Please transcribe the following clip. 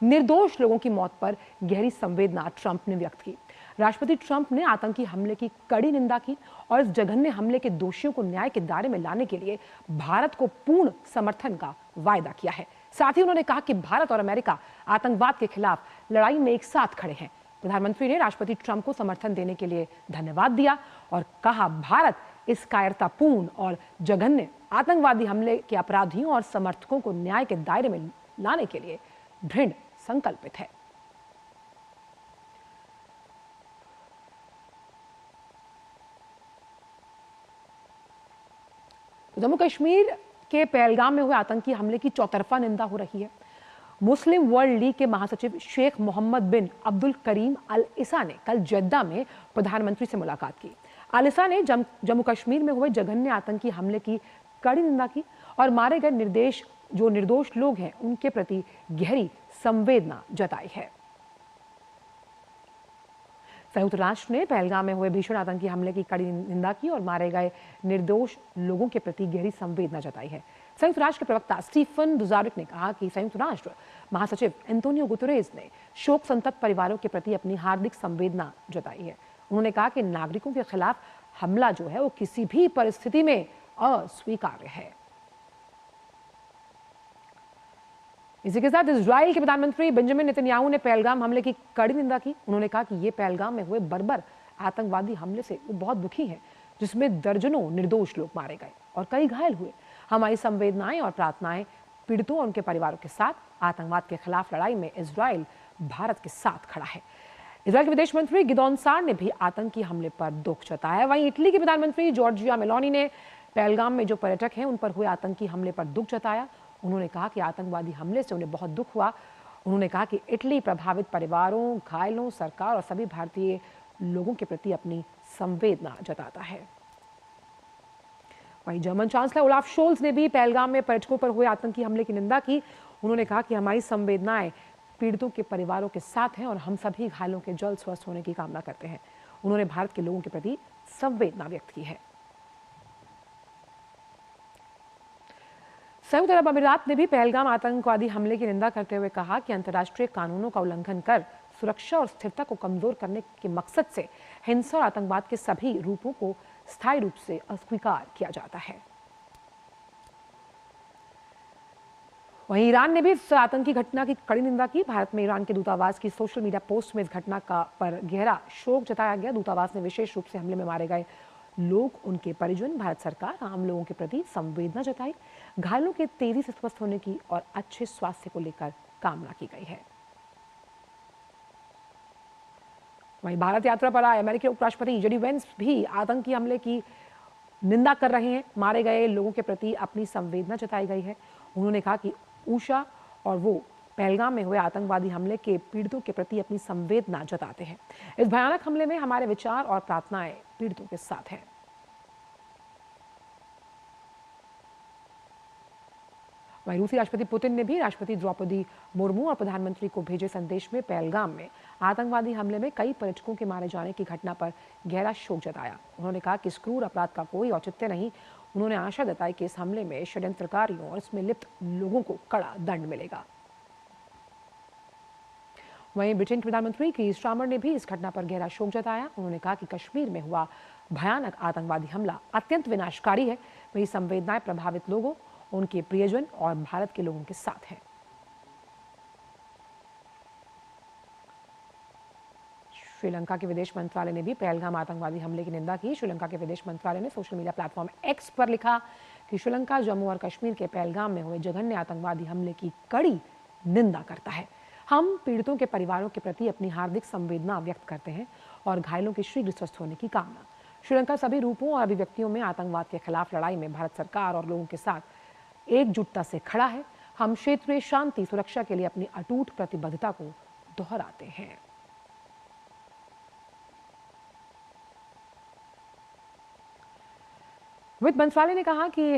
निर्दोष लोगों की मौत पर गहरी संवेदना ट्रंप ने व्यक्त की। राष्ट्रपति ट्रंप ने आतंकी हमले की कड़ी निंदा की और इस जघन्य हमले के दोषियों को न्याय के दायरे में लाने के लिए भारत को पूर्ण समर्थन का वायदा किया है। साथ ही उन्होंने कहा कि भारत और अमेरिका आतंकवाद के खिलाफ लड़ाई में एक साथ खड़े हैं। प्रधानमंत्री ने राष्ट्रपति ट्रंप को समर्थन देने के लिए धन्यवाद दिया और कहा, भारत इस कायरतापूर्ण और जघन्य आतंकवादी हमले के अपराधियों और समर्थकों को न्याय के दायरे में लाने के लिए दृढ़ संकल्पित है। जम्मू कश्मीर के पहलगाम में हुए आतंकी हमले की चौतरफा निंदा हो रही है। मुस्लिम वर्ल्ड लीग के महासचिव शेख मोहम्मद बिन अब्दुल करीम अल इसा ने कल जेद्दा में प्रधानमंत्री से मुलाकात की। अल इसा ने जम्मू कश्मीर में हुए जघन्य आतंकी हमले की कड़ी निंदा की और मारे गए निर्दोष लोग हैं उनके प्रति गहरी संवेदना जताई है। संयुक्त राष्ट्र ने पहलगाम में हुए भीषण आतंकी हमले की कड़ी निंदा की और मारे गए निर्दोष लोगों के प्रति गहरी संवेदना जताई है। संयुक्त राष्ट्र के प्रवक्ता स्टीफन दुजारिक ने कहा कि संयुक्त राष्ट्र महासचिव एंटोनियो गुतेरेस ने शोक संतप्त परिवारों के प्रति अपनी हार्दिक संवेदना जताई है। उन्होंने कहा कि नागरिकों के खिलाफ हमला जो है वो किसी भी परिस्थिति में अस्वीकार्य है। इसी के साथ इजराइल के प्रधानमंत्री बेंजामिन नेतन्याहू ने पहलगाम हमले की कड़ी निंदा की। उन्होंने कहा कि ये पहलगाम में हुए बर्बर आतंकवादी हमले से वो बहुत दुखी हैं, जिसमें दर्जनों निर्दोष लोग मारे गए और कई घायल हुए। हमारी संवेदनाएं और प्रार्थनाएं पीड़ितों और उनके परिवारों के साथ। आतंकवाद के खिलाफ लड़ाई में इजराइल भारत के साथ खड़ा है। इजराइल के विदेश मंत्री गिदोन सार ने भी आतंकी हमले पर दुख जताया। वहीं इटली के प्रधानमंत्री जॉर्जिया मेलोनी ने पहलगाम में जो पर्यटक हैं उन पर हुए आतंकी हमले पर दुख जताया। उन्होंने कहा कि आतंकवादी हमले से उन्हें बहुत दुख हुआ। उन्होंने कहा कि इटली प्रभावित परिवारों, घायलों, सरकार और सभी भारतीय लोगों के प्रति अपनी संवेदना जताता है। वहीं जर्मन चांसलर ओलाफ शोल्ज ने भी पहलगाम में पर्यटकों पर हुए आतंकी हमले की निंदा की। उन्होंने कहा कि हमारी संवेदनाएं पीड़ितों के परिवारों के साथ हैं और हम सभी घायलों के जल्द स्वस्थ होने की कामना करते हैं। उन्होंने भारत के लोगों के प्रति संवेदना व्यक्त की है। संयुक्त अरब अमीरात ने भी पहलगाम आतंकवादी हमले की निंदा करते हुए कहा कि अंतर्राष्ट्रीय कानूनों का उल्लंघन कर सुरक्षा और स्थिरता को कमजोर करने के मकसद से हिंसा और आतंकवाद के सभी रूपों को स्थायी रूप से अस्वीकार किया जाता है। वहीं ईरान ने भी इस आतंकी घटना की कड़ी निंदा की। भारत में ईरान के दूतावास की सोशल मीडिया पोस्ट में इस घटना पर गहरा शोक जताया गया। दूतावास ने विशेष रूप से हमले में मारे गए लोग, उनके परिजन, भारत सरकार, आम लोगों के प्रति संवेदना जताई। घायलों के तेजी से स्वस्थ होने की और अच्छे स्वास्थ्य को लेकर कामना की गई है। वहीं भारत यात्रा पर आए अमेरिकी उपराष्ट्रपति जेडी वेंस भी आतंकी हमले की निंदा कर रहे हैं। मारे गए लोगों के प्रति अपनी संवेदना जताई गई है। उन्होंने कहा कि ऊषा और वो पहलगाम में हुए आतंकवादी हमले के पीड़ितों के प्रति अपनी संवेदना जताते हैं। इस भयानक हमले में हमारे विचार और प्रार्थनाएं पीड़ितों के साथ हैं। वहीं रूसी राष्ट्रपति पुतिन ने भी राष्ट्रपति द्रौपदी मुर्मू और प्रधानमंत्री को भेजे संदेश में पहलगाम में आतंकवादी हमले में कई पर्यटकों के मारे जाने की घटना पर गहरा शोक जताया। उन्होंने कहा कि इस क्रूर अपराध का कोई औचित्य नहीं। उन्होंने आशा जताई कि इस हमले में षड्यंत्रकारियों और इसमें लिप्त लोगों को कड़ा दंड मिलेगा। वहीं ब्रिटेन के प्रधानमंत्री कीर स्टारमर ने भी इस घटना पर गहरा शोक जताया। उन्होंने कहा कि कश्मीर में हुआ भयानक आतंकवादी हमला अत्यंत विनाशकारी है। मेरी संवेदनाएं प्रभावित लोगों, उनके प्रियजन और भारत के लोगों के साथ हैं। श्रीलंका के विदेश मंत्रालय ने भी पहलगाम आतंकवादी हमले की निंदा की। श्रीलंका के विदेश मंत्रालय ने सोशल मीडिया प्लेटफॉर्म एक्स पर लिखा कि श्रीलंका जम्मू और कश्मीर के पहलगाम में हुए जघन्य आतंकवादी हमले की कड़ी निंदा करता है। हम पीड़ितों के परिवारों के प्रति अपनी हार्दिक संवेदना व्यक्त करते हैं और घायलों के शीघ्र स्वस्थ होने की कामना। श्रीलंका सभी रूपों और अभिव्यक्तियों में आतंकवाद के खिलाफ लड़ाई में भारत सरकार और लोगों के साथ एकजुटता से खड़ा है। हम क्षेत्रीय शांति सुरक्षा के लिए अपनी अटूट प्रतिबद्धता को दोहराते हैं। वित्त मंत्रालय ने कहा कि